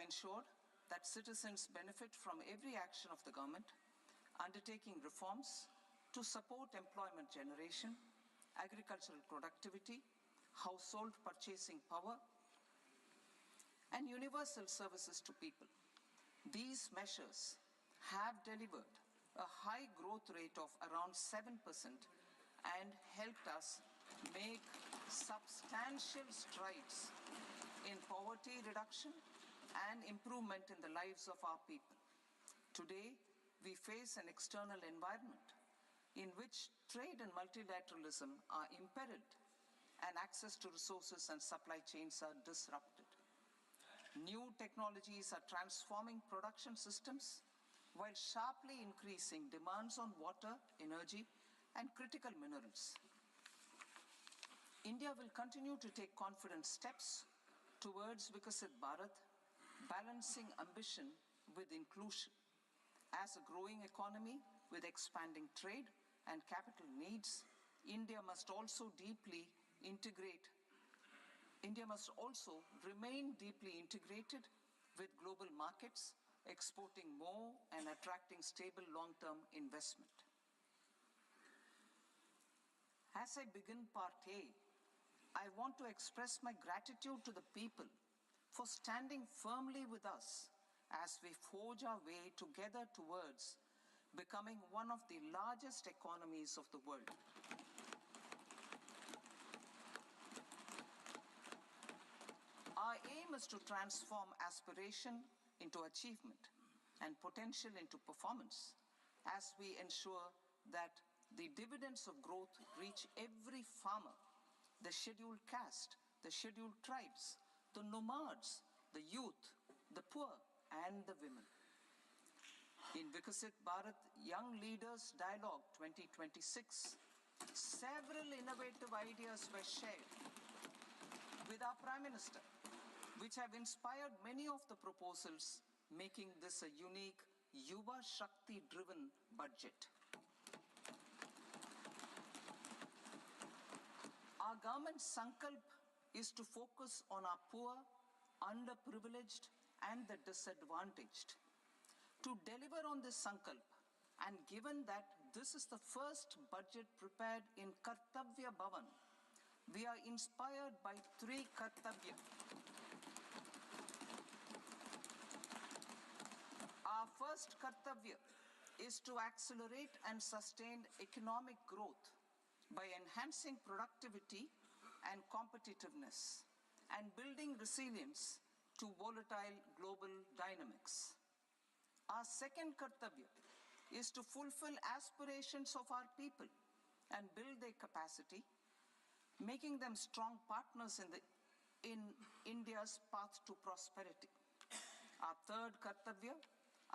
ensure that citizens benefit from every action of the government, undertaking reforms to support employment generation, agricultural productivity, household purchasing power, and universal services to people. These measures have delivered a high growth rate of around 7% and helped us make substantial strides in poverty reduction and improvement in the lives of our people. Today, we face an external environment in which trade and multilateralism are imperiled and access to resources and supply chains are disrupted. New technologies are transforming production systems while sharply increasing demands on water, energy, and critical minerals. India will continue to take confident steps towards Vikasit Bharat, balancing ambition with inclusion. As a growing economy with expanding trade and capital needs, India must also remain deeply integrated with global markets, exporting more and attracting stable long-term investment. As I begin Part A, I want to express my gratitude to the people for standing firmly with us as we forge our way together towards becoming one of the largest economies of the world. Our aim is to transform aspiration into achievement and potential into performance as we ensure that the dividends of growth reach every farmer, the scheduled caste, the scheduled tribes, the nomads, the youth, the poor, and the women. In Vikasit Bharat Young Leaders Dialogue 2026, several innovative ideas were shared with our Prime Minister, which have inspired many of the proposals, making this a unique Yuva Shakti-driven budget. Our government's sankalp is to focus on our poor, underprivileged, and the disadvantaged. To deliver on this sankalp, and given that this is the first budget prepared in Kartavya Bhavan, we are inspired by three Kartavya. Our first Kartavya is to accelerate and sustain economic growth by enhancing productivity and competitiveness and building resilience to volatile global dynamics. Our second Kartavya is to fulfill aspirations of our people and build their capacity, making them strong partners in India's path to prosperity. Our third Kartavya,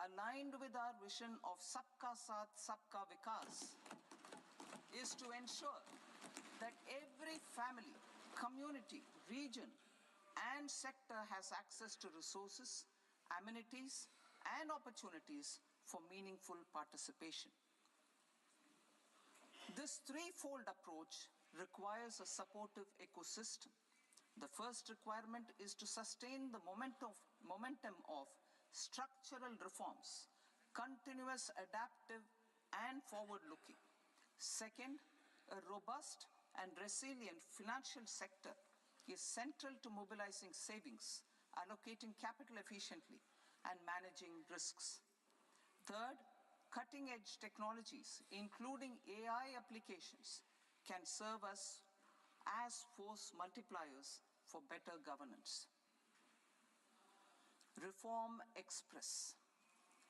aligned with our vision of Sabka Saath, Sabka Vikas, is to ensure that every family, community, region, and sector has access to resources, amenities, and opportunities for meaningful participation. This threefold approach requires a supportive ecosystem. The first requirement is to sustain the momentum of structural reforms, continuous, adaptive, and forward-looking. Second, a robust and resilient financial sector is central to mobilizing savings, allocating capital efficiently, and managing risks. Third, cutting-edge technologies, including AI applications, can serve us as force multipliers for better governance. Reform Express.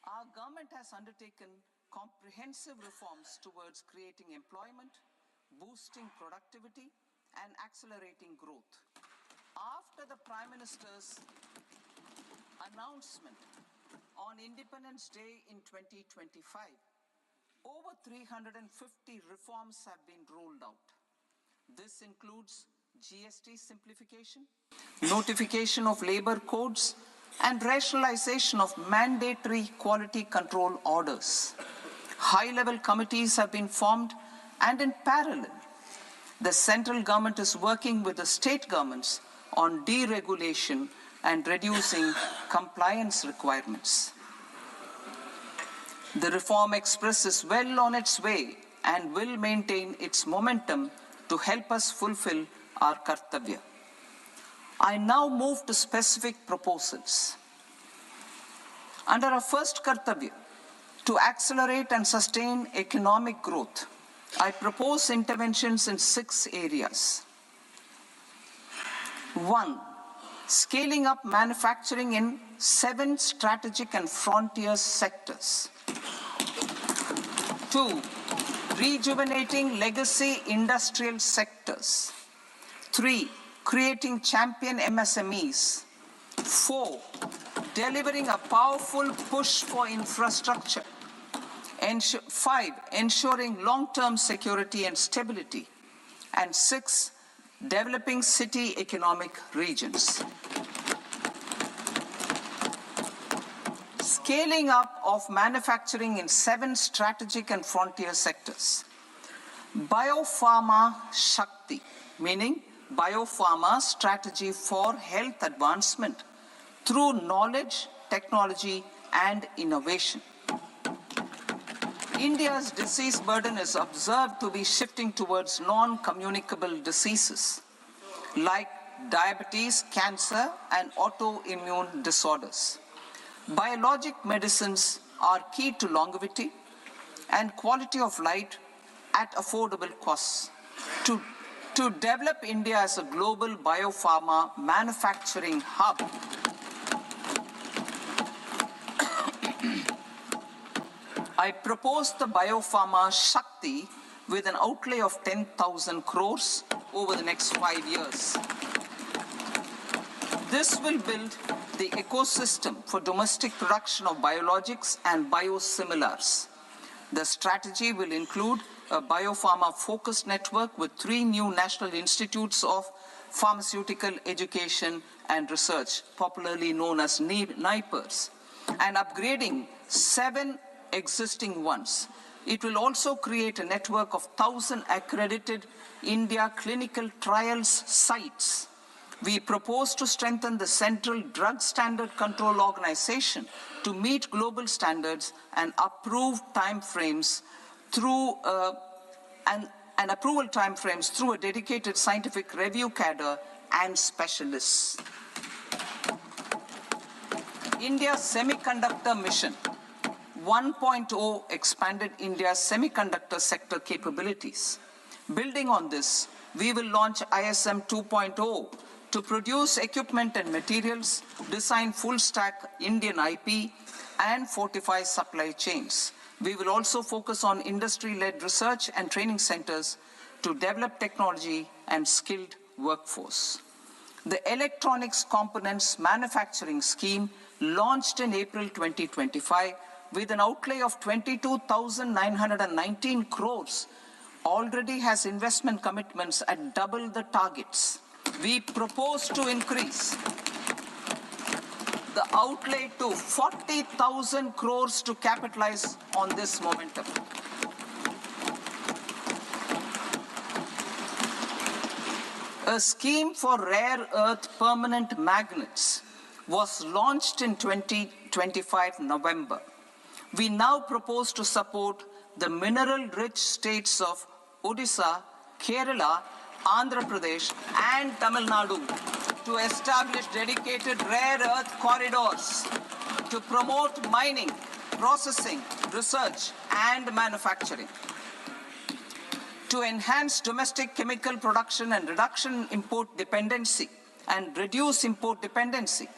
Our government has undertaken comprehensive reforms towards creating employment, boosting productivity, and accelerating growth. After the Prime Minister's announcement on Independence Day in 2025, over 350 reforms have been rolled out. This includes GST simplification, notification of labor codes, and rationalization of mandatory quality control orders. High-level committees have been formed, and in parallel, the central government is working with the state governments on deregulation and reducing compliance requirements. The Reform Express is well on its way and will maintain its momentum to help us fulfill our kartavya. I now move to specific proposals. Under our first kartavya, to accelerate and sustain economic growth, I propose interventions in 6 areas. 1. Scaling up manufacturing in 7 strategic and frontier sectors. 2. Rejuvenating legacy industrial sectors. 3. Creating champion MSMEs. 4. Delivering a powerful push for infrastructure. 5. Ensuring long-term security and stability. And 6. Developing city economic regions. Scaling up of manufacturing in 7 strategic and frontier sectors. Biopharma Shakti, meaning biopharma strategy for health advancement through knowledge, technology, and innovation. India's disease burden is observed to be shifting towards non-communicable diseases like diabetes, cancer, and autoimmune disorders. Biologic medicines are key to longevity and quality of life at affordable costs. To develop India as a global biopharma manufacturing hub, I propose the Biopharma Shakti with an outlay of 10,000 crores over the next 5 years. This will build the ecosystem for domestic production of biologics and biosimilars. The strategy will include a biopharma-focused network with 3 new national institutes of pharmaceutical education and research, popularly known as NIPERs, and upgrading 7 existing ones. It will also create a network of 1,000 accredited India clinical trials sites. We propose to strengthen the Central Drug Standard Control Organization to meet global standards and approve timeframes through approval timeframes through a dedicated scientific review cadre and specialists. India's Semiconductor Mission 1.0 expanded India's semiconductor sector capabilities. Building on this, we will launch ISM 2.0 to produce equipment and materials, design full-stack Indian IP, and fortify supply chains. We will also focus on industry-led research and training centers to develop technology and skilled workforce. The Electronics Components Manufacturing Scheme, launched in April 2025, with an outlay of 22,919 crores, already has investment commitments at double the targets. We propose to increase the outlay to 40,000 crores to capitalize on this momentum. A scheme for rare earth permanent magnets was launched in 2025 November. We now propose to support the mineral-rich states of Odisha, Kerala, Andhra Pradesh, and Tamil Nadu to establish dedicated rare earth corridors to promote mining, processing, research, and manufacturing. To enhance domestic chemical production and reduction import dependency and reduce import dependency,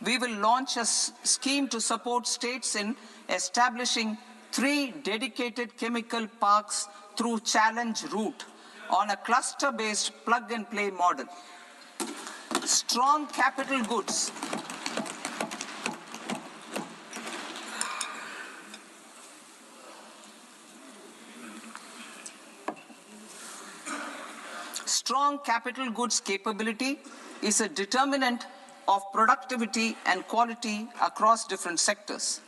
we will launch a scheme to support states in establishing 3 dedicated chemical parks through challenge route on a cluster-based plug-and-play model. Strong capital goods. Strong capital goods capability is a determinant of productivity and quality across different sectors.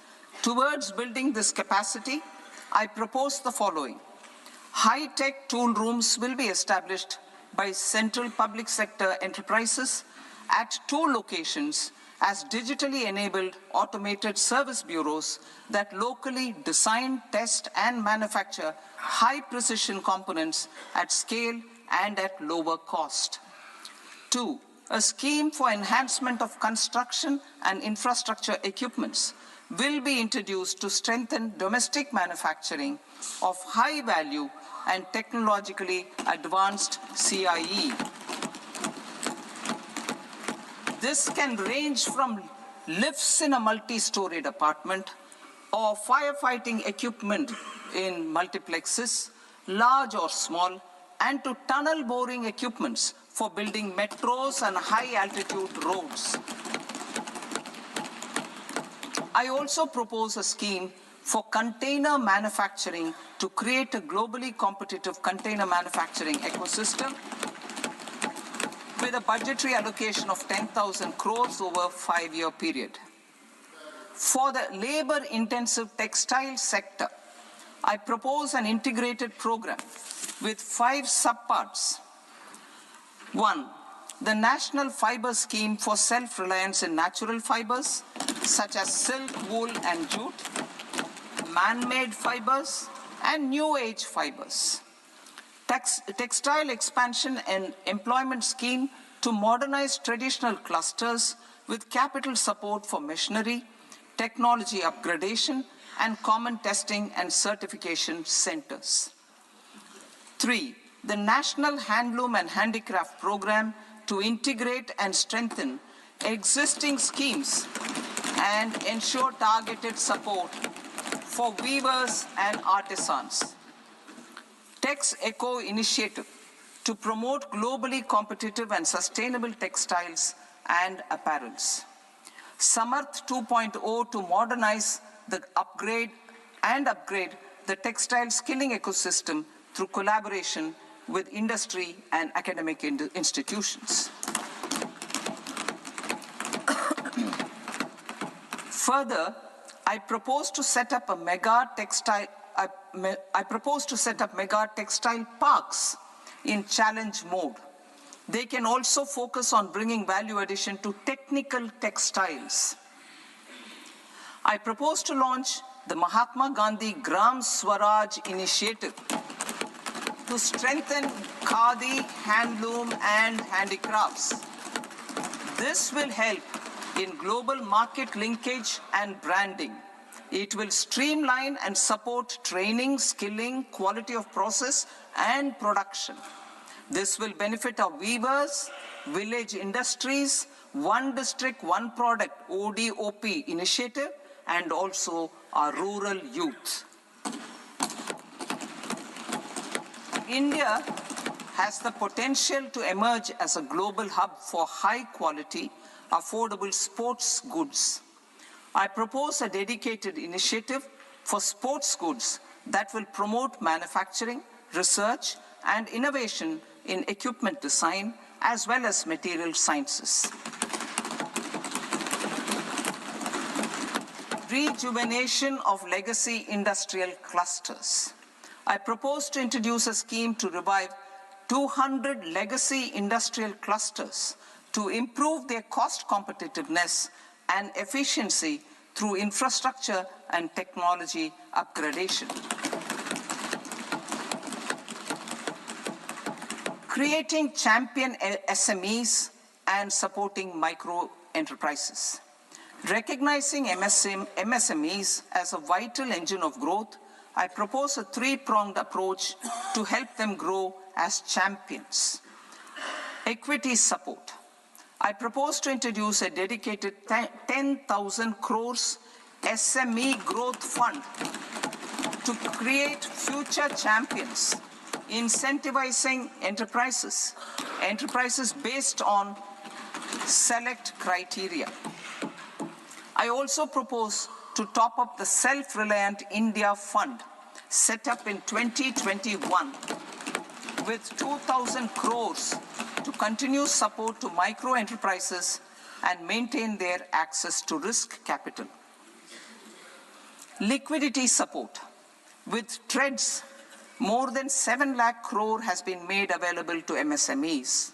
Towards building this capacity, I propose the following. High-tech tool rooms will be established by central public sector enterprises at 2 locations as digitally enabled automated service bureaus that locally design, test, and manufacture high-precision components at scale and at lower cost. 2, a scheme for enhancement of construction and infrastructure equipments will be introduced to strengthen domestic manufacturing of high-value and technologically advanced CIE. This can range from lifts in a multi-storied apartment or firefighting equipment in multiplexes, large or small, and to tunnel boring equipments for building metros and high-altitude roads. I also propose a scheme for container manufacturing to create a globally competitive container manufacturing ecosystem with a budgetary allocation of 10,000 crores over a 5-year period. For the labor-intensive textile sector, I propose an integrated program with 5 subparts. 1, the National Fiber Scheme for self-reliance in natural fibers, such as silk, wool, and jute, man-made fibers, and new-age fibers. Textile expansion and employment scheme to modernize traditional clusters with capital support for machinery, technology upgradation, and common testing and certification centers. 3, the National Handloom and Handicraft Program to integrate and strengthen existing schemes and ensure targeted support for weavers and artisans. Tex Eco initiative to promote globally competitive and sustainable textiles and apparels. Samarth 2.0 to modernize the upgrade the textile skilling ecosystem through collaboration with industry and academic institutions. Further, I propose to set up mega textile parks in challenge mode. They can also focus on bringing value addition to technical textiles. I propose to launch the Mahatma Gandhi Gram Swaraj initiative to strengthen khadi, handloom, and handicrafts. This will help in global market linkage and branding. It will streamline and support training, skilling, quality of process, and production. This will benefit our weavers, village industries, one district, one product, ODOP initiative, and also our rural youth. India has the potential to emerge as a global hub for high-quality, affordable sports goods. I propose a dedicated initiative for sports goods that will promote manufacturing, research, and innovation in equipment design, as well as material sciences. Rejuvenation of legacy industrial clusters. I propose to introduce a scheme to revive 200 legacy industrial clusters to improve their cost competitiveness and efficiency through infrastructure and technology upgradation. Creating champion SMEs and supporting micro enterprises. Recognizing MSMEs as a vital engine of growth, I propose a 3-pronged approach to help them grow as champions. Equity support. I propose to introduce a dedicated 10,000 crores SME growth fund to create future champions, incentivizing enterprises based on select criteria. I also propose to top up the Self-Reliant India Fund set up in 2021 with 2,000 crores to continue support to micro enterprises and maintain their access to risk capital. Liquidity support. With TREADS, more than 7 lakh crore has been made available to MSMEs.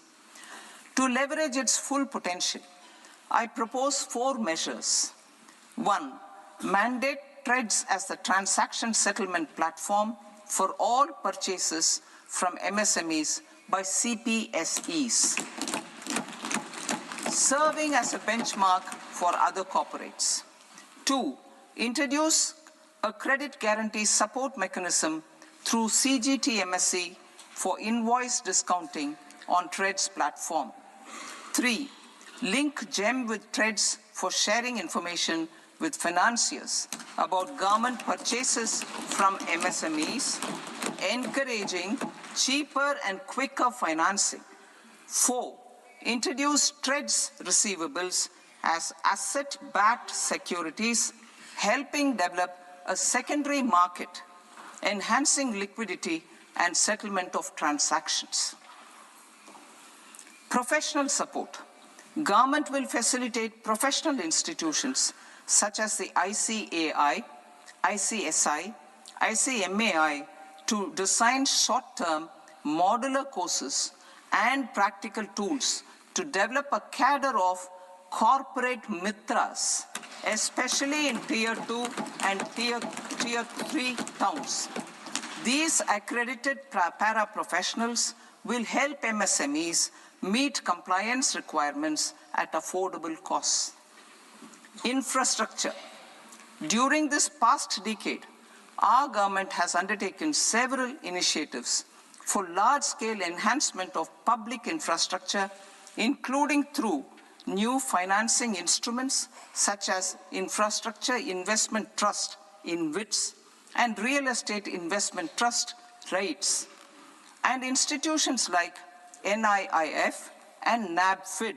To leverage its full potential, I propose 4 measures. 1. Mandate TREADS as the transaction settlement platform for all purchases from MSMEs by CPSEs, serving as a benchmark for other corporates. 2. Introduce a credit guarantee support mechanism through CGTMSE for invoice discounting on TREADS platform. 3. Link GEM with TREADS for sharing information with financiers about government purchases from MSMEs, encouraging cheaper and quicker financing. 4. Introduce TREADS receivables as asset-backed securities, helping develop a secondary market, enhancing liquidity and settlement of transactions. Professional support. Government will facilitate professional institutions such as the ICAI, ICSI, ICMAI to design short-term modular courses and practical tools to develop a cadre of corporate mitras, especially in Tier 2 and Tier 3 towns. These accredited para-professionals will help MSMEs meet compliance requirements at affordable costs. Infrastructure. During this past decade, our government has undertaken several initiatives for large-scale enhancement of public infrastructure, including through new financing instruments such as Infrastructure Investment Trust in WITS and Real Estate Investment Trust REITs, and institutions like NIIF and NABFID.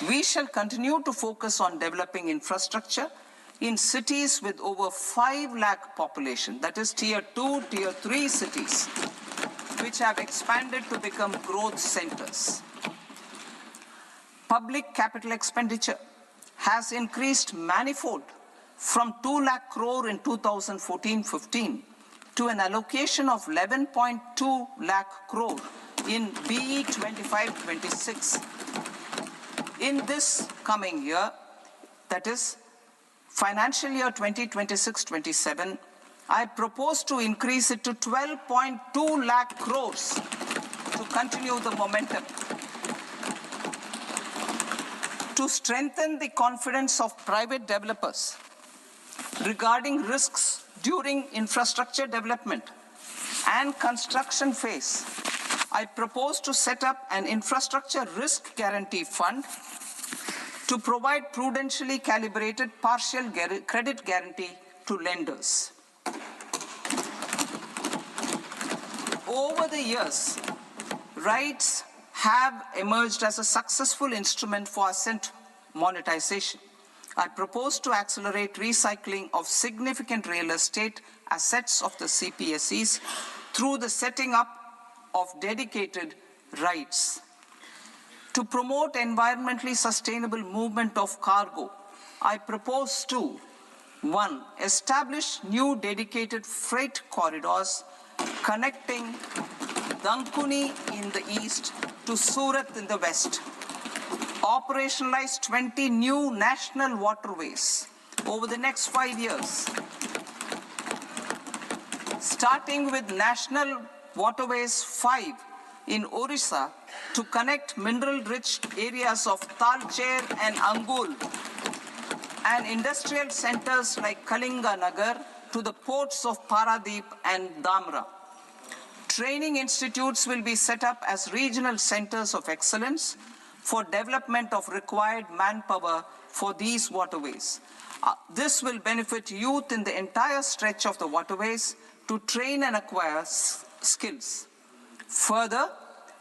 We shall continue to focus on developing infrastructure in cities with over 5 lakh population, that is Tier 2, Tier 3 cities, which have expanded to become growth centers. Public capital expenditure has increased manifold from 2 lakh crore in 2014-15 to an allocation of 11.2 lakh crore in BE 25-26. In this coming year, that is financial year 2026-27, I propose to increase it to 12.2 lakh crores to continue the momentum. To strengthen the confidence of private developers regarding risks during infrastructure development and construction phase, I propose to set up an infrastructure risk guarantee fund to provide prudentially calibrated partial credit guarantee to lenders. Over the years, REITs have emerged as a successful instrument for asset monetization. I propose to accelerate recycling of significant real estate assets of the CPSEs through the setting up of dedicated REITs. To promote environmentally sustainable movement of cargo, I propose to 1. Establish new dedicated freight corridors connecting Dankuni in the east to Surat in the west. Operationalize 20 new national waterways over the next 5 years, starting with National Waterways 5 in Orissa to connect mineral-rich areas of Talcher and Angul, and industrial centers like Kalinga Nagar to the ports of Paradeep and Dhamra. Training institutes will be set up as regional centers of excellence for development of required manpower for these waterways. This will benefit youth in the entire stretch of the waterways to train and acquire skills. Further,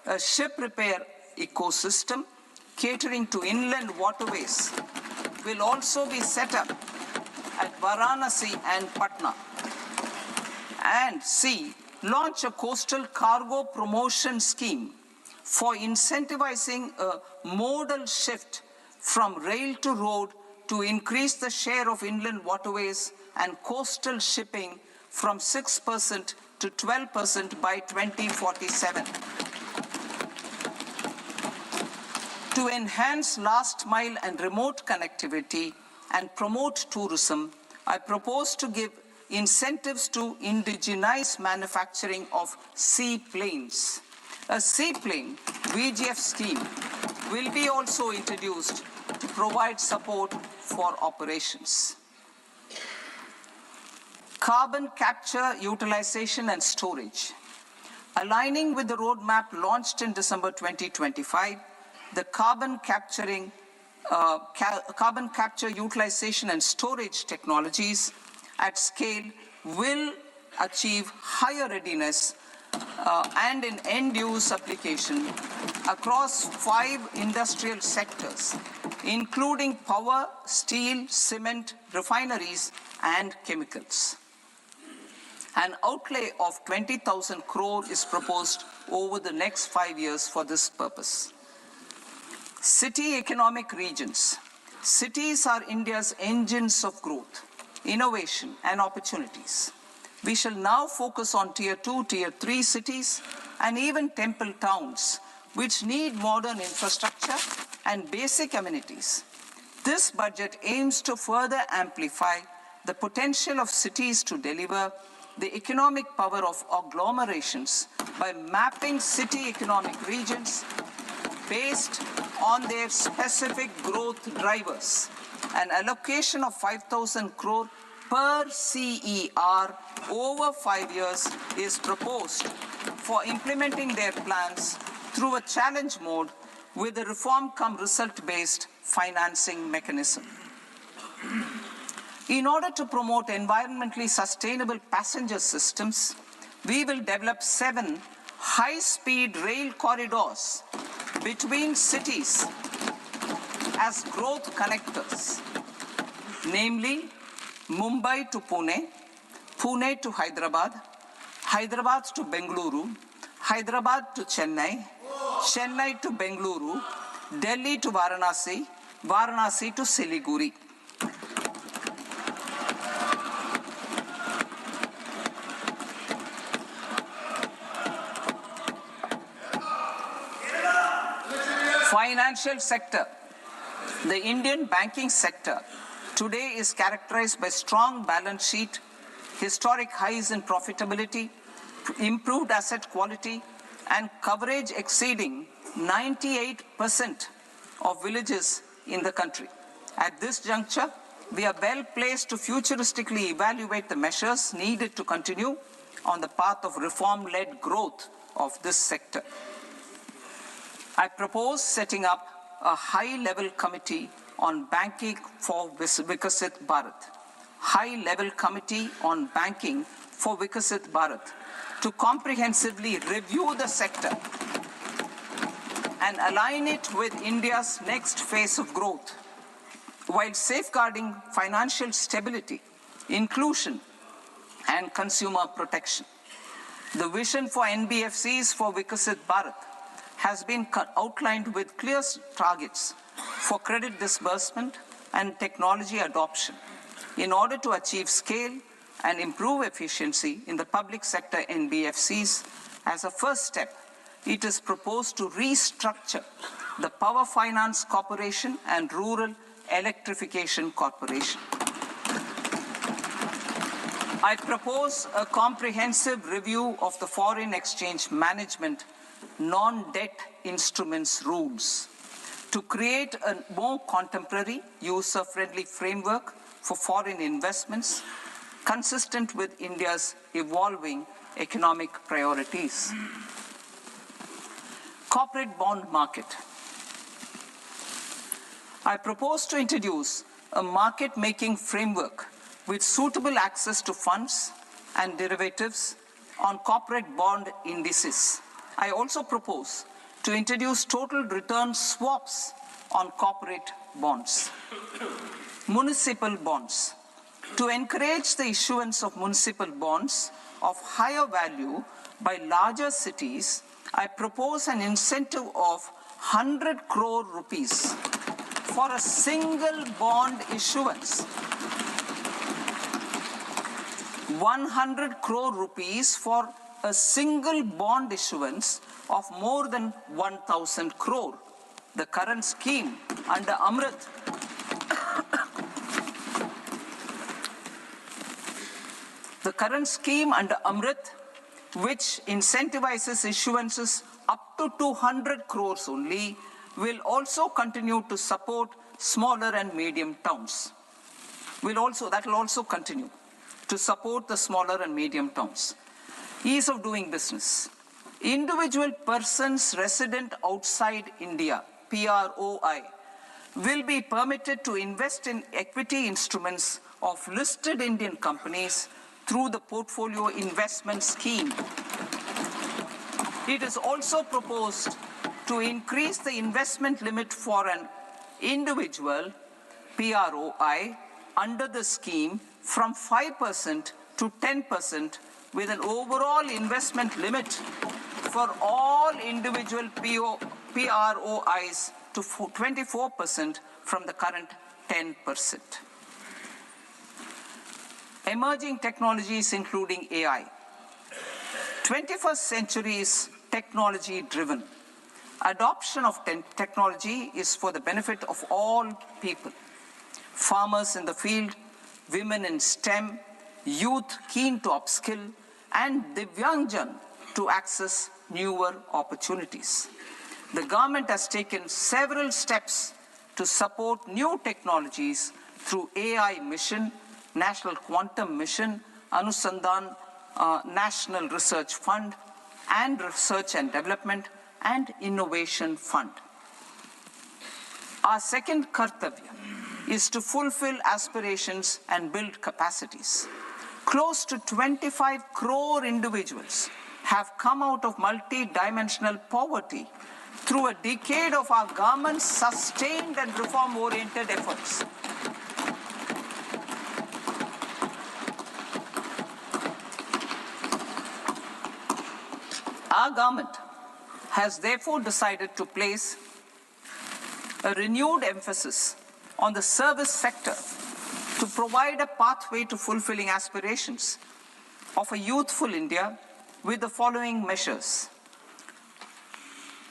a ship repair ecosystem catering to inland waterways will also be set up at Varanasi and Patna. And C, launch a coastal cargo promotion scheme for incentivizing a modal shift from rail to road to increase the share of inland waterways and coastal shipping from 6% to 12% by 2047. To enhance last mile and remote connectivity and promote tourism, I propose to give incentives to indigenize manufacturing of seaplanes. A seaplane VGF scheme will be also introduced to provide support for operations. Carbon capture, utilization and storage. Aligning with the roadmap launched in December 2025, the carbon capture, utilization and storage technologies at scale will achieve higher readiness and in end-use application across 5 industrial sectors, including power, steel, cement, refineries, and chemicals. An outlay of 20,000 crore is proposed over the next 5 years for this purpose. City economic regions. Cities are India's engines of growth, innovation, and opportunities. We shall now focus on Tier 2, Tier 3 cities, and even temple towns, which need modern infrastructure and basic amenities. This budget aims to further amplify the potential of cities to deliver the economic power of agglomerations by mapping city economic regions based on their specific growth drivers. An allocation of 5,000 crore per CER over 5 years is proposed for implementing their plans through a challenge mode with a reform-cum-result-based financing mechanism. In order to promote environmentally sustainable passenger systems, we will develop 7 high-speed rail corridors between cities as growth connectors, namely Mumbai to Pune, Pune to Hyderabad, Hyderabad to Bengaluru, Hyderabad to Chennai, Chennai to Bengaluru, Delhi to Varanasi, Varanasi to Siliguri. Financial sector. The Indian banking sector today is characterized by strong balance sheet, historic highs in profitability, improved asset quality, and coverage exceeding 98% of villages in the country. At this juncture, we are well placed to futuristically evaluate the measures needed to continue on the path of reform-led growth of this sector. I propose setting up a high-level committee on banking for Vikasit Bharat. High-level committee on banking for Vikasit Bharat to comprehensively review the sector and align it with India's next phase of growth, while safeguarding financial stability, inclusion, and consumer protection. The vision for NBFCs for Vikasit Bharat has been outlined with clear targets for credit disbursement and technology adoption in order to achieve scale and improve efficiency in the public sector NBFCs. As a first step, it is proposed to restructure the Power Finance Corporation and Rural Electrification Corporation. I propose a comprehensive review of the foreign exchange management non-debt instruments rules to create a more contemporary, user-friendly framework for foreign investments consistent with India's evolving economic priorities. Corporate bond market. I propose to introduce a market-making framework with suitable access to funds and derivatives on corporate bond indices. I also propose to introduce total return swaps on corporate bonds. Municipal bonds. To encourage the issuance of municipal bonds of higher value by larger cities, I propose an incentive of 100 crore rupees for a single bond issuance. 100 crore rupees for a single bond issuance of more than 1,000 crore The current scheme under Amrit which incentivizes issuances up to 200 crores only, will also continue to support smaller and medium towns. That will also continue to support the smaller and medium towns. Ease of doing business. Individual persons resident outside India, PROI, will be permitted to invest in equity instruments of listed Indian companies through the Portfolio Investment Scheme. It is also proposed to increase the investment limit for an individual PROI under the scheme from 5% to 10%, with an overall investment limit for all individual PROIs to 24% from the current 10%. Emerging technologies including AI. 21st century is technology-driven. Adoption of technology is for the benefit of all people. Farmers in the field, women in STEM, youth keen to upskill, and Divyangjan to access newer opportunities. The government has taken several steps to support new technologies through AI Mission, National Quantum Mission, Anusandhan National Research Fund, and Research and Development and Innovation Fund. Our second kartavya is to fulfill aspirations and build capacities. Close to 25 crore individuals have come out of multi-dimensional poverty through a decade of our government's sustained and reform-oriented efforts. Our government has therefore decided to place a renewed emphasis on the service sector to provide a pathway to fulfilling aspirations of a youthful India with the following measures.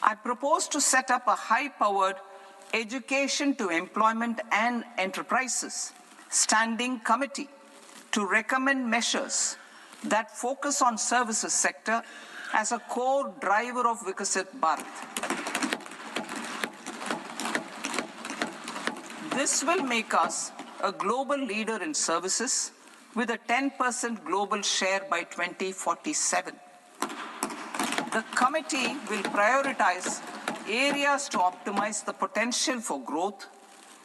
I propose to set up a high-powered Education to Employment and Enterprises Standing Committee to recommend measures that focus on services sector as a core driver of Vikasit Bharat. This will make us a global leader in services with a 10% global share by 2047. The committee will prioritize areas to optimize the potential for growth,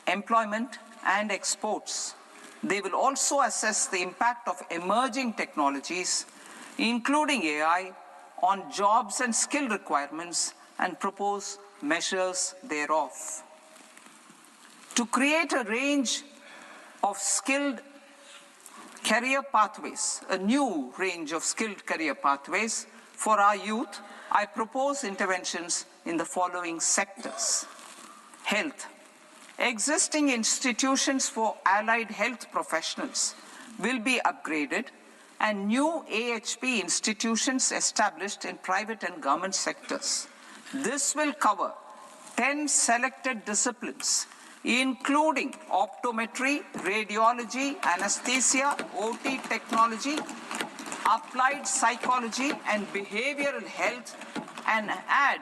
employment, and exports. They will also assess the impact of emerging technologies, including AI, on jobs and skill requirements and propose measures thereof. To create a range of skilled career pathways, a new range of skilled career pathways for our youth, I propose interventions in the following sectors. Health. Existing institutions for allied health professionals will be upgraded and new AHP institutions established in private and government sectors. This will cover 10 selected disciplines, including optometry, radiology, anesthesia, OT technology, applied psychology, and behavioral health, and add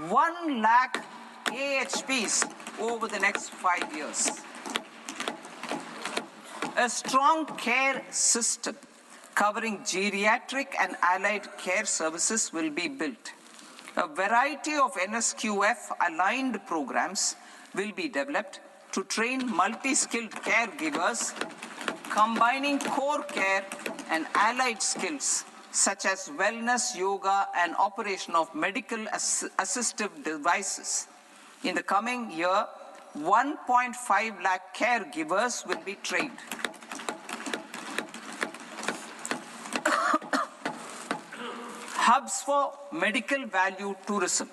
1 lakh AHPs over the next 5 years. A strong care system covering geriatric and allied care services will be built. A variety of NSQF-aligned programs will be developed to train multi-skilled caregivers, combining core care and allied skills such as wellness, yoga, and operation of medical assistive devices. In the coming year, 1.5 lakh caregivers will be trained. Hubs for medical value tourism.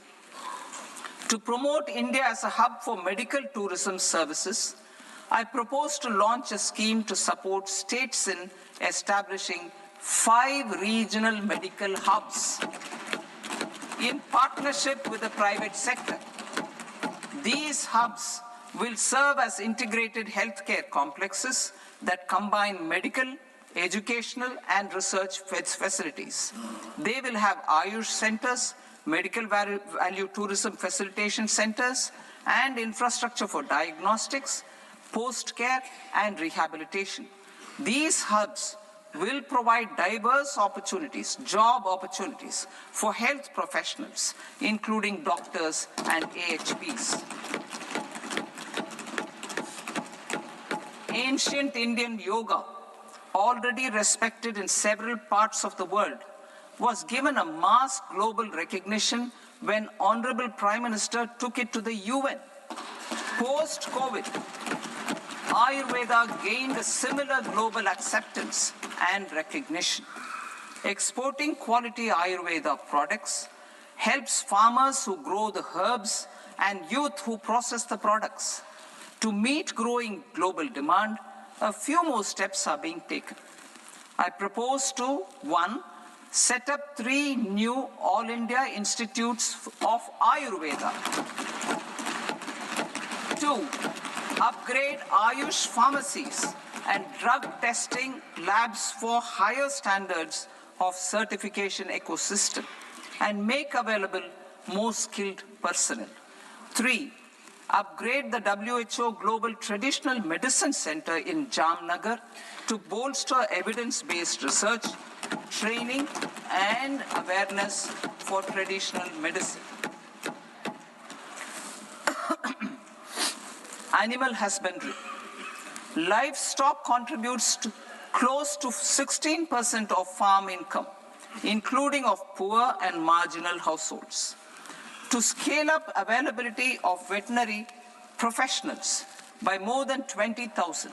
To promote India as a hub for medical tourism services, I propose to launch a scheme to support states in establishing 5 regional medical hubs in partnership with the private sector. These hubs will serve as integrated healthcare complexes that combine medical, educational, and research facilities. They will have Ayush centers, medical value tourism facilitation centers, and infrastructure for diagnostics, post-care, and rehabilitation. These hubs will provide diverse opportunities, job opportunities for health professionals, including doctors and AHPs. Ancient Indian yoga, already respected in several parts of the world, was given a mass global recognition when Honorable Prime Minister took it to the UN. Post-COVID, Ayurveda gained a similar global acceptance and recognition. Exporting quality Ayurveda products helps farmers who grow the herbs and youth who process the products. To meet growing global demand, a few more steps are being taken. I propose to, 1, set up 3 new All India Institutes of Ayurveda. 2, upgrade Ayush pharmacies and drug testing labs for higher standards of certification ecosystem and make available more skilled personnel. 3, upgrade the WHO Global Traditional Medicine Center in Jamnagar to bolster evidence-based research, training, and awareness for traditional medicine. Animal husbandry. Livestock contributes to close to 16% of farm income, including of poor and marginal households. To scale up availability of veterinary professionals by more than 20,000,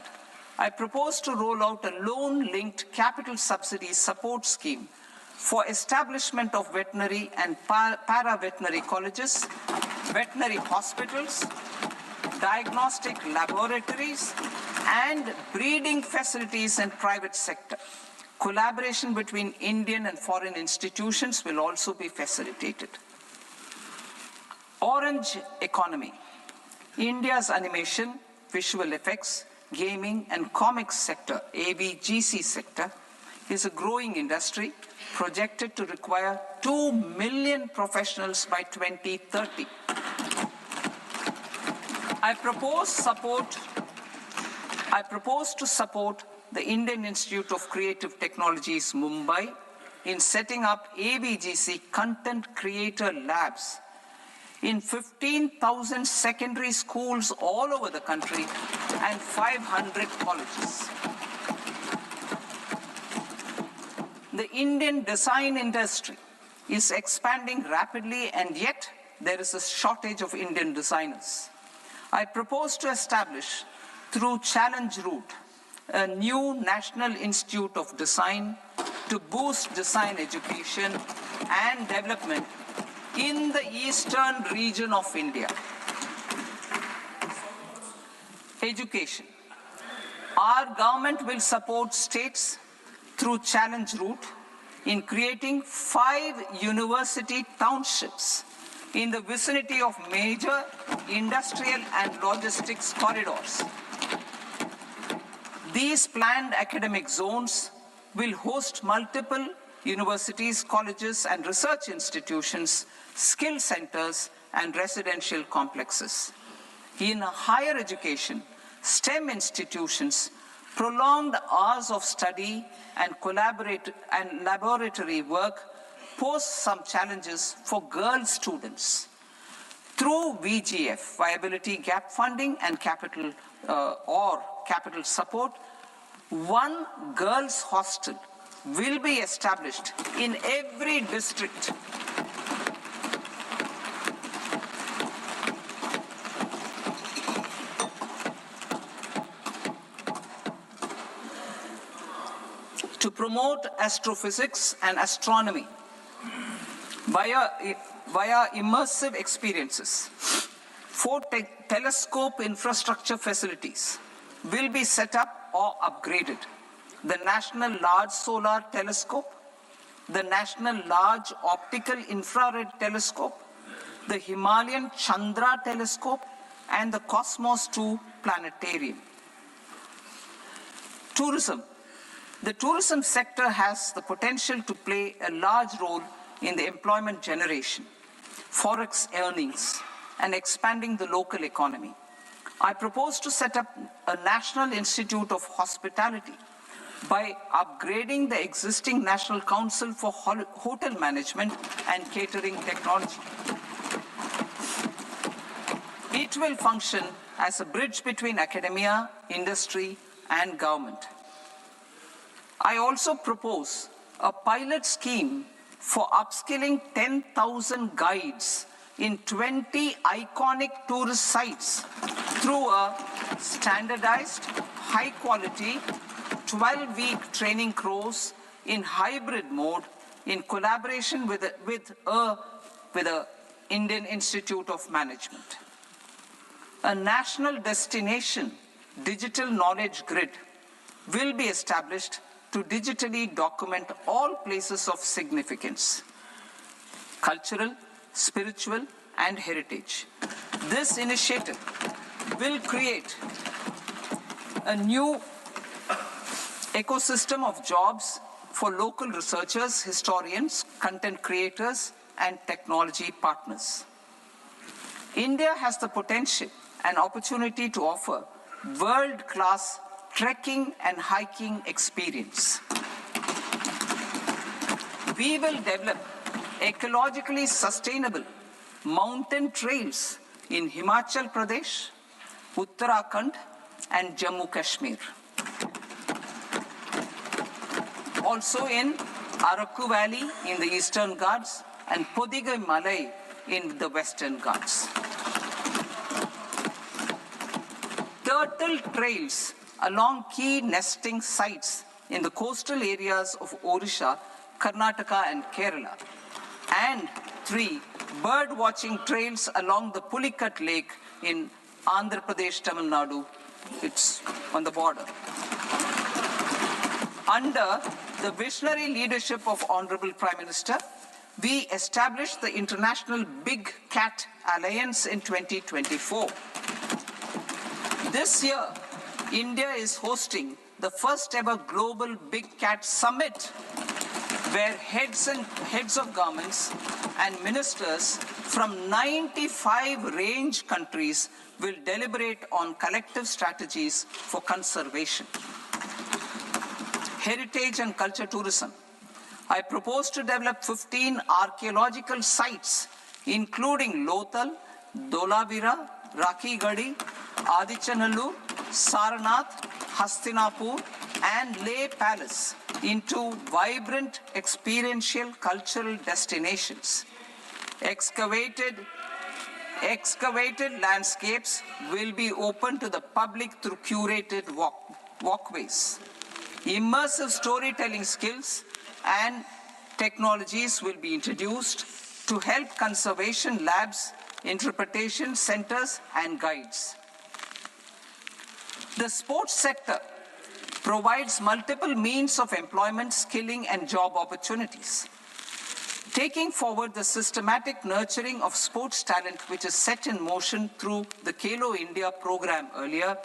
I propose to roll out a loan-linked capital subsidy support scheme for establishment of veterinary and para-veterinary colleges, veterinary hospitals, diagnostic laboratories, and breeding facilities in private sector. Collaboration between Indian and foreign institutions will also be facilitated. Orange economy. India's animation, visual effects, gaming, and comics sector, AVGC sector, is a growing industry projected to require 2 million professionals by 2030. I propose to support the Indian Institute of Creative Technologies, Mumbai, in setting up AVGC content creator labs in 15,000 secondary schools all over the country and 500 colleges. The Indian design industry is expanding rapidly, and yet there is a shortage of Indian designers. I propose to establish, through Challenge Route, a new National Institute of Design to boost design education and development in the eastern region of India. Education. Our government will support states through Challenge Route in creating 5 university townships in the vicinity of major industrial and logistics corridors. These planned academic zones will host multiple universities, colleges, and research institutions, skill centers, and residential complexes. In higher education, STEM institutions, prolonged hours of study and laboratory work pose some challenges for girl students. Through VGF, Viability Gap Funding and capital support, 1 girls' hostel will be established in every district. To promote astrophysics and astronomy via immersive experiences, 4 telescope infrastructure facilities will be set up or upgraded. The National Large Solar Telescope, the National Large Optical Infrared Telescope, the Himalayan Chandra Telescope, and the Cosmos 2 planetarium. Tourism. The tourism sector has the potential to play a large role in the employment generation, forex earnings, and expanding the local economy. I propose to set up a National Institute of Hospitality by upgrading the existing National Council for Hotel Management and Catering Technology. It will function as a bridge between academia, industry, and government. I also propose a pilot scheme for upskilling 10,000 guides in 20 iconic tourist sites through a standardized, high-quality, 12-week training course in hybrid mode in collaboration with the Indian Institute of Management. A national destination digital knowledge grid will be established to digitally document all places of significance, cultural, spiritual, and heritage. This initiative will create a new ecosystem of jobs for local researchers, historians, content creators, and technology partners. India has the potential and opportunity to offer world-class trekking and hiking experience. We will develop ecologically sustainable mountain trails in Himachal Pradesh, Uttarakhand, and Jammu Kashmir. Also in Araku Valley in the Eastern Ghats and Podigai Malai in the Western Ghats. Turtle trails along key nesting sites in the coastal areas of Odisha, Karnataka, and Kerala. And 3, bird watching trails along the Pulikat Lake in Andhra Pradesh, Tamil Nadu. It's on the border. Under the visionary leadership of Honorable Prime Minister, we established the International Big Cat Alliance in 2024. This year, India is hosting the first ever Global Big Cat Summit, where heads of governments and ministers from 95 range countries will deliberate on collective strategies for conservation. Heritage and culture tourism. I propose to develop 15 archaeological sites, including Lothal, Dholavira, Rakhi Gadi, Adichanallur, Saranath, Hastinapur, and Leh Palace into vibrant experiential cultural destinations. Excavated landscapes will be open to the public through curated walkways. Immersive storytelling skills and technologies will be introduced to help conservation labs, interpretation centers, and guides. The sports sector provides multiple means of employment, skilling, and job opportunities. Taking forward the systematic nurturing of sports talent, which is set in motion through the Khelo India program earlier,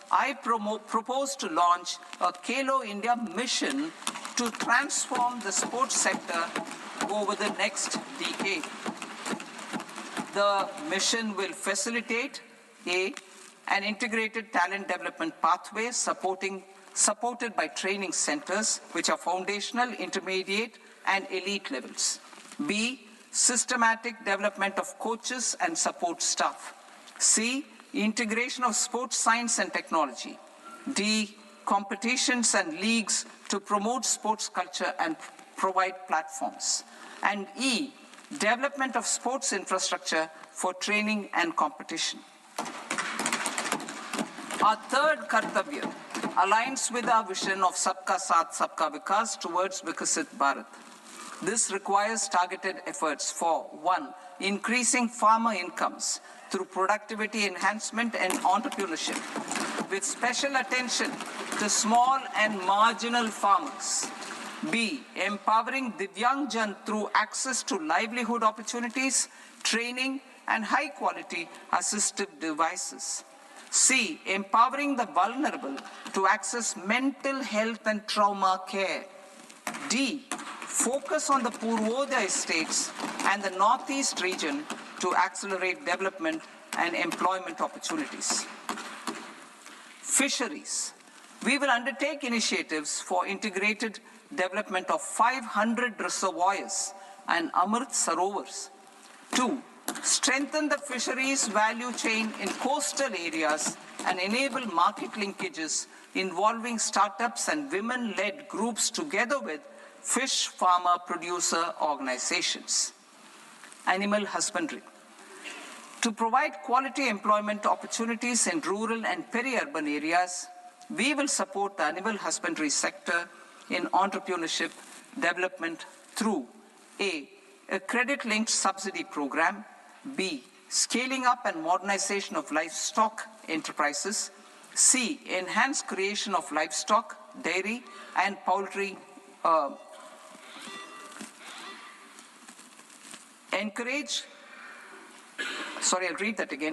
I propose to launch a Khelo India mission to transform the sports sector over the next decade. The mission will facilitate an integrated talent development pathway supported by training centers, which are foundational, intermediate, and elite levels. B, systematic development of coaches and support staff. C, integration of sports science and technology. D, competitions and leagues to promote sports culture and provide platforms. And E, development of sports infrastructure for training and competition. Our third Kartavya aligns with our vision of Sabka Saath, Sabka Vikas towards Vikasit Bharat. This requires targeted efforts for 1, increasing farmer incomes through productivity enhancement and entrepreneurship, with special attention to small and marginal farmers. B, empowering Divyangjan through access to livelihood opportunities, training, and high-quality assistive devices. C, empowering the vulnerable to access mental health and trauma care. D, focus on the Purvodaya states and the Northeast region to accelerate development and employment opportunities. Fisheries. We will undertake initiatives for integrated development of 500 reservoirs and Amrit Sarovars. 2, strengthen the fisheries value chain in coastal areas and enable market linkages involving startups and women-led groups together with fish farmer producer organizations. Animal husbandry. To provide quality employment opportunities in rural and peri-urban areas, we will support the animal husbandry sector in entrepreneurship development through A, a credit-linked subsidy program, B, scaling up and modernization of livestock enterprises, C, enhanced creation of livestock, dairy, and poultry,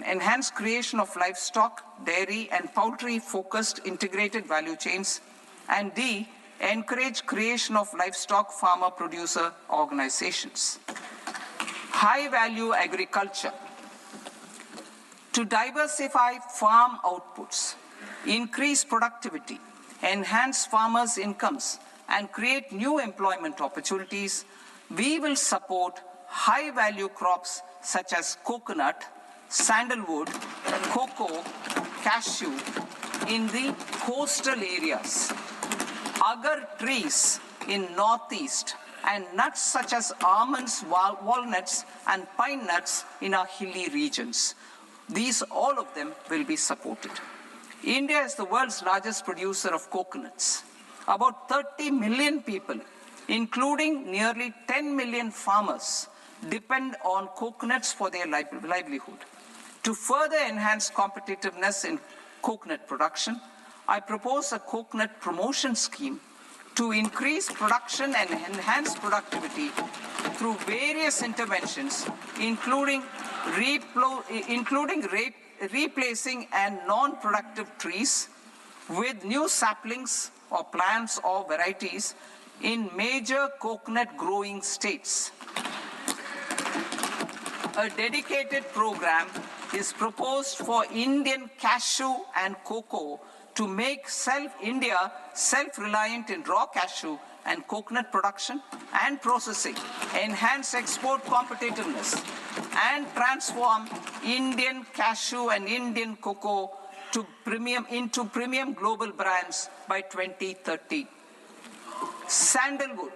enhanced creation of livestock, dairy, and poultry-focused integrated value chains, and D, encourage creation of livestock farmer-producer organizations. High-value agriculture. To diversify farm outputs, increase productivity, enhance farmers' incomes, and create new employment opportunities, we will support high-value crops such as coconut, sandalwood, cocoa, cashew in the coastal areas, agar trees in Northeast, and nuts such as almonds, walnuts, and pine nuts in our hilly regions. These, all of them, will be supported. India is the world's largest producer of coconuts. About 30 million people, including nearly 10 million farmers, depend on coconuts for their livelihood. To further enhance competitiveness in coconut production, I propose a coconut promotion scheme to increase production and enhance productivity through various interventions, including replacing and non-productive trees with new saplings or plants or varieties in major coconut growing states. A dedicated program is proposed for Indian cashew and cocoa to make India self-reliant in raw cashew and coconut production and processing, enhance export competitiveness, and transform Indian cashew and Indian cocoa into premium global brands by 2030. Sandalwood.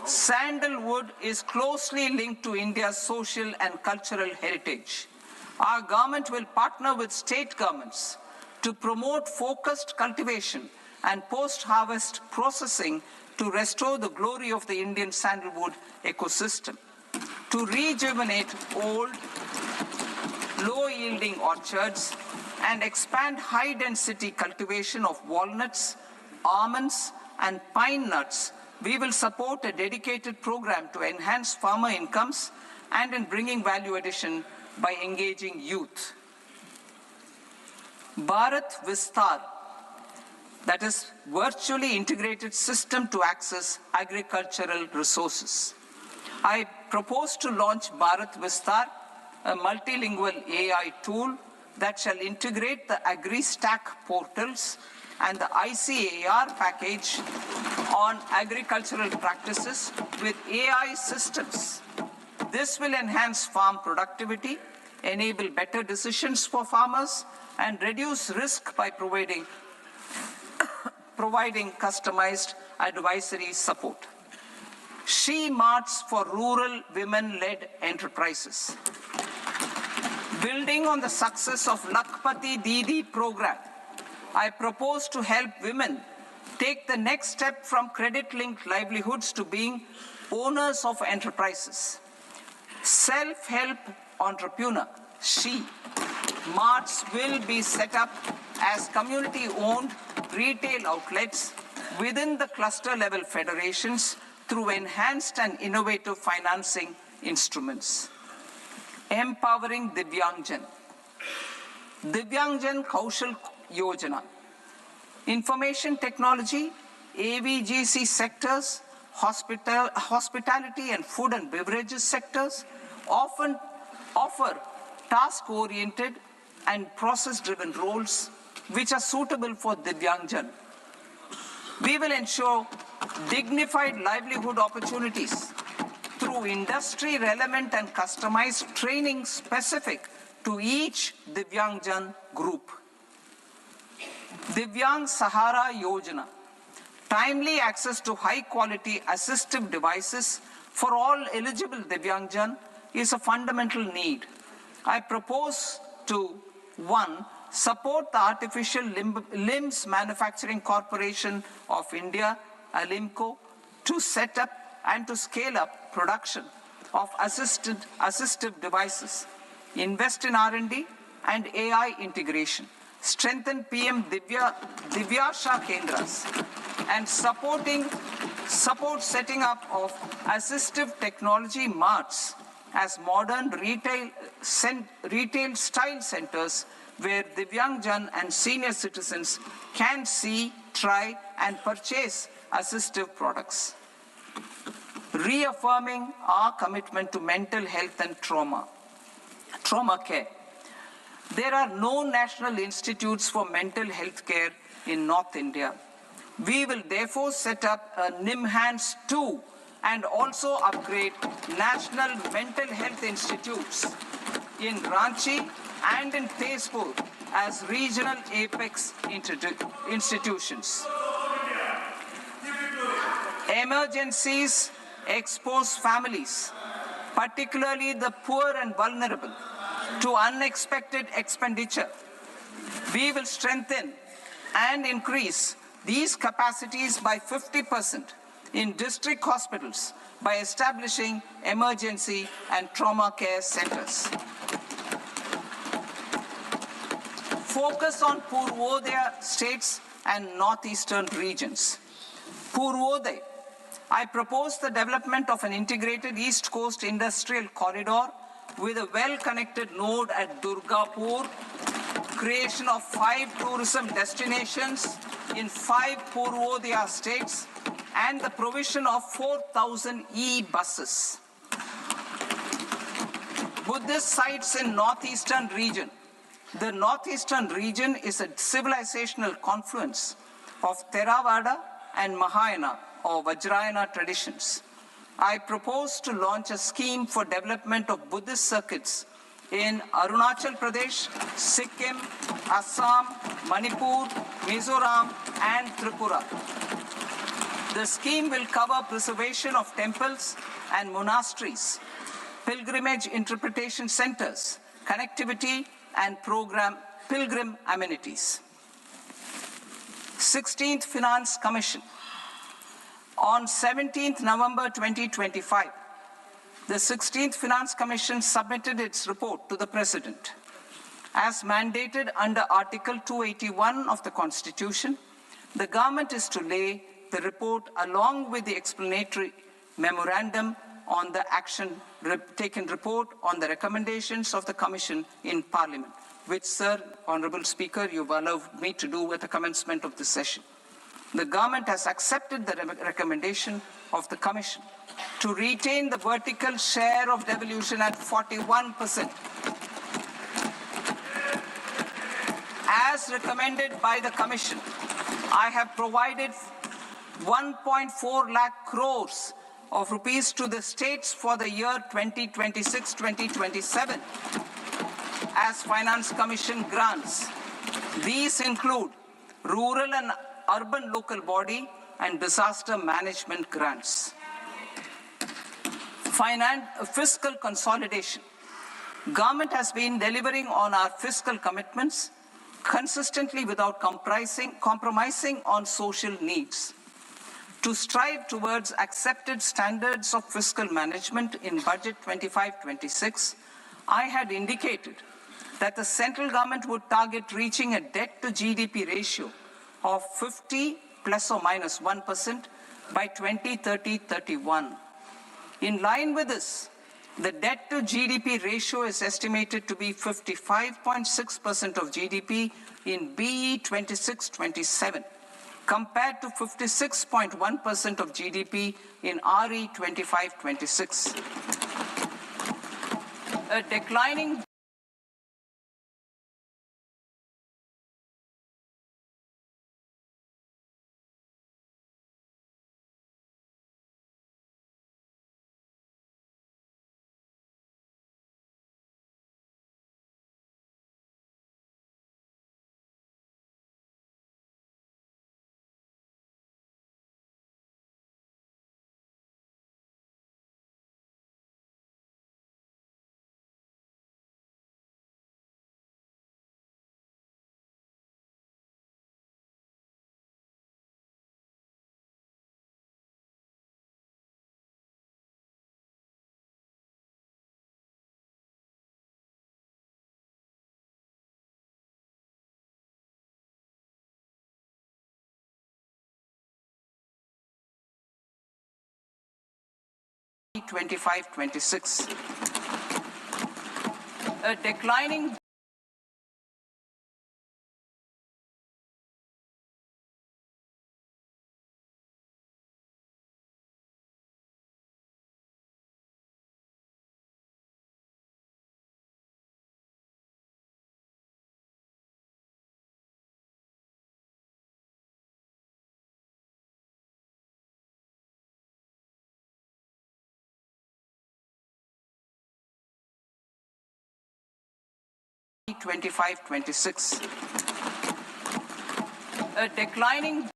Sandalwood is closely linked to India's social and cultural heritage. Our government will partner with state governments to promote focused cultivation and post-harvest processing to restore the glory of the Indian sandalwood ecosystem, to rejuvenate old, low-yielding orchards, and expand high-density cultivation of walnuts, almonds, and pine nuts. We will support a dedicated program to enhance farmer incomes and in bringing value addition by engaging youth. Bharat Vistar, that is virtually integrated system to access agricultural resources. I propose to launch Bharat Vistar, a multilingual AI tool that shall integrate the AgriStack portals and the ICAR package on agricultural practices with AI systems. This will enhance farm productivity, enable better decisions for farmers, and reduce risk by providing customized advisory support. She Marts for rural women-led enterprises. Building on the success of Lakpati Didi program, I propose to help women take the next step from credit-linked livelihoods to being owners of enterprises. Self-help entrepreneur, She Marts will be set up as community-owned retail outlets within the cluster-level federations through enhanced and innovative financing instruments. Empowering Divyangjan. Divyangjan Kaushal Yojana. Information technology, AVGC sectors, hospitality and food and beverages sectors often offer task-oriented and process-driven roles which are suitable for Divyangjan. We will ensure dignified livelihood opportunities through industry-relevant and customized training specific to each Divyangjan group. Divyang Sahara Yojana. Timely access to high-quality assistive devices for all eligible Divyangjan is a fundamental need. I propose to 1. Support the Artificial Limbs Manufacturing Corporation of India, ALIMCO, to set up and to scale up production of assistive devices, invest in R&D and AI integration, strengthen PM Divyasha Kendras, and support setting up of assistive technology marts as modern retail style centers where Divyangjan and senior citizens can see, try, and purchase assistive products. Reaffirming our commitment to mental health and trauma care. There are no national institutes for mental health care in North India. We will therefore set up a NIMHANS 2 and also upgrade national mental health institutes in Ranchi and in Tezpur as regional apex institutions. Emergencies expose families, particularly the poor and vulnerable, to unexpected expenditure. We will strengthen and increase these capacities by 50% in district hospitals by establishing emergency and trauma care centers. Focus on Purvodaya states and northeastern regions. Purvodaya. I propose the development of an integrated East Coast industrial corridor with a well-connected node at Durgapur, creation of 5 tourism destinations in 5 Purvodaya states, and the provision of 4,000 e-buses. Buddhist sites in northeastern region. The northeastern region is a civilizational confluence of Theravada and Mahayana or Vajrayana traditions. I propose to launch a scheme for development of Buddhist circuits in Arunachal Pradesh, Sikkim, Assam, Manipur, Mizoram, and Tripura. The scheme will cover preservation of temples and monasteries, pilgrimage interpretation centers, connectivity, and pilgrim amenities. 16th Finance Commission. On 17th November 2025, the 16th Finance Commission submitted its report to the President. As mandated under Article 281 of the Constitution, the government is to lay the report along with the explanatory memorandum on the action taken report on the recommendations of the Commission in Parliament, which, Sir, Honourable Speaker, you've allowed me to do at the commencement of this session. The government has accepted the recommendation of the Commission to retain the vertical share of devolution at 41%. As recommended by the Commission, I have provided 1.4 lakh crores of rupees to the states for the year 2026-2027 as Finance Commission grants. These include rural and urban local body and disaster management grants. Fiscal consolidation. Government has been delivering on our fiscal commitments consistently without compromising on social needs. To strive towards accepted standards of fiscal management in Budget 25-26, I had indicated that the central government would target reaching a debt to GDP ratio of 50 plus or minus 1% by 2030-31. In line with this, The debt to GDP ratio is estimated to be 55.6% of GDP in BE 26-27, compared to 56.1% of GDP in RE 25-26. A declining (25-26), a declining (25-26), a declining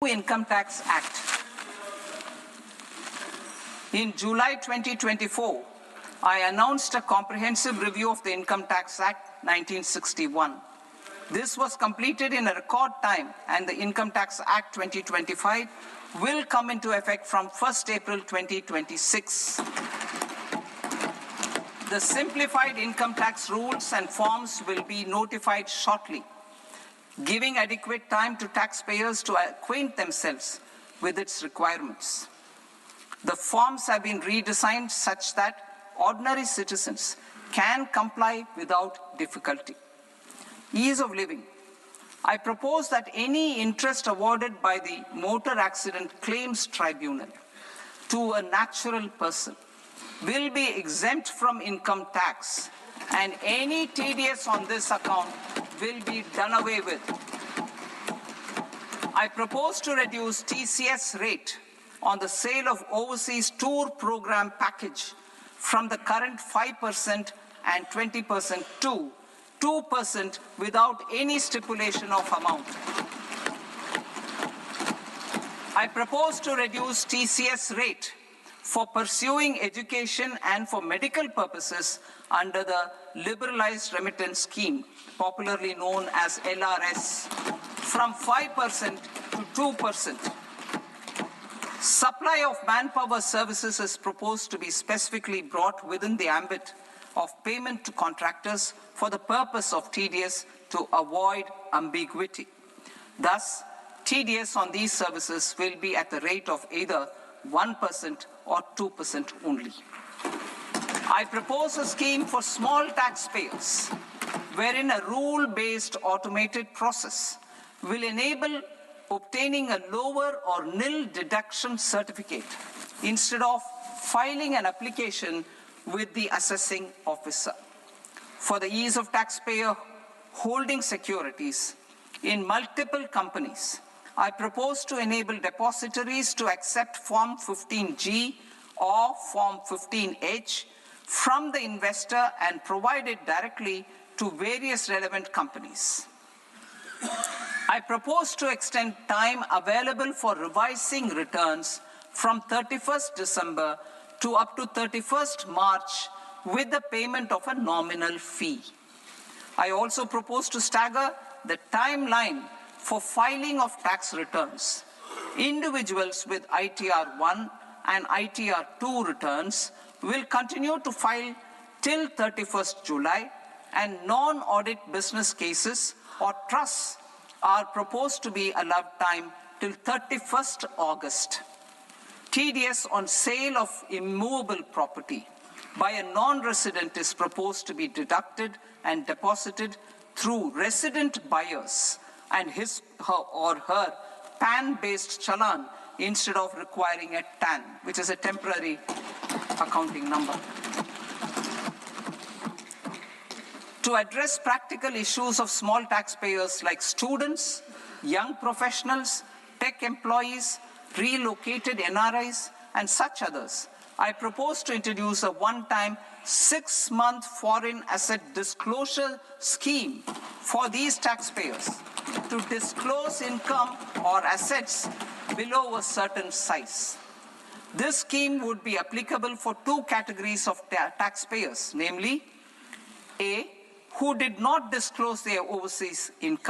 Income Tax Act. In July 2024, I announced a comprehensive review of the Income Tax Act 1961. This was completed in a record time, and the Income Tax Act 2025 will come into effect from 1st April 2026. The simplified income tax rules and forms will be notified shortly, giving adequate time to taxpayers to acquaint themselves with its requirements. The forms have been redesigned such that ordinary citizens can comply without difficulty. Ease of living. I propose that any interest awarded by the Motor Accident Claims Tribunal to a natural person will be exempt from income tax, and any TDS on this account will be done away with. I propose to reduce TCS rate on the sale of overseas tour program package from the current 5% and 20% to 2% without any stipulation of amount. I propose to reduce TCS rate for pursuing education and for medical purposes under the Liberalized Remittance Scheme, popularly known as LRS, from 5% to 2%. Supply of manpower services is proposed to be specifically brought within the ambit of payment to contractors for the purpose of TDS to avoid ambiguity. Thus, TDS on these services will be at the rate of either 1% or 2% only. I propose a scheme for small taxpayers, wherein a rule-based automated process will enable obtaining a lower or nil deduction certificate instead of filing an application with the assessing officer. For the ease of taxpayer holding securities in multiple companies, I propose to enable depositories to accept Form 15G or Form 15H from the investor and provide it directly to various relevant companies. I propose to extend time available for revising returns from 31st December to up to 31st March with the payment of a nominal fee. I also propose to stagger the timeline for filing of tax returns. Individuals with ITR 1 and ITR 2 returns will continue to file till 31st July, and non-audit business cases or trusts are proposed to be allowed time till 31st August. TDS on sale of immovable property by a non-resident is proposed to be deducted and deposited through resident buyers and his or her PAN-based challan instead of requiring a TAN, which is a temporary accounting number. To address practical issues of small taxpayers like students, young professionals, tech employees, relocated NRIs, and such others, I propose to introduce a one-time 6-month foreign asset disclosure scheme for these taxpayers to disclose income or assets below a certain size. This scheme would be applicable for two categories of taxpayers, namely, A, who did not disclose their overseas income,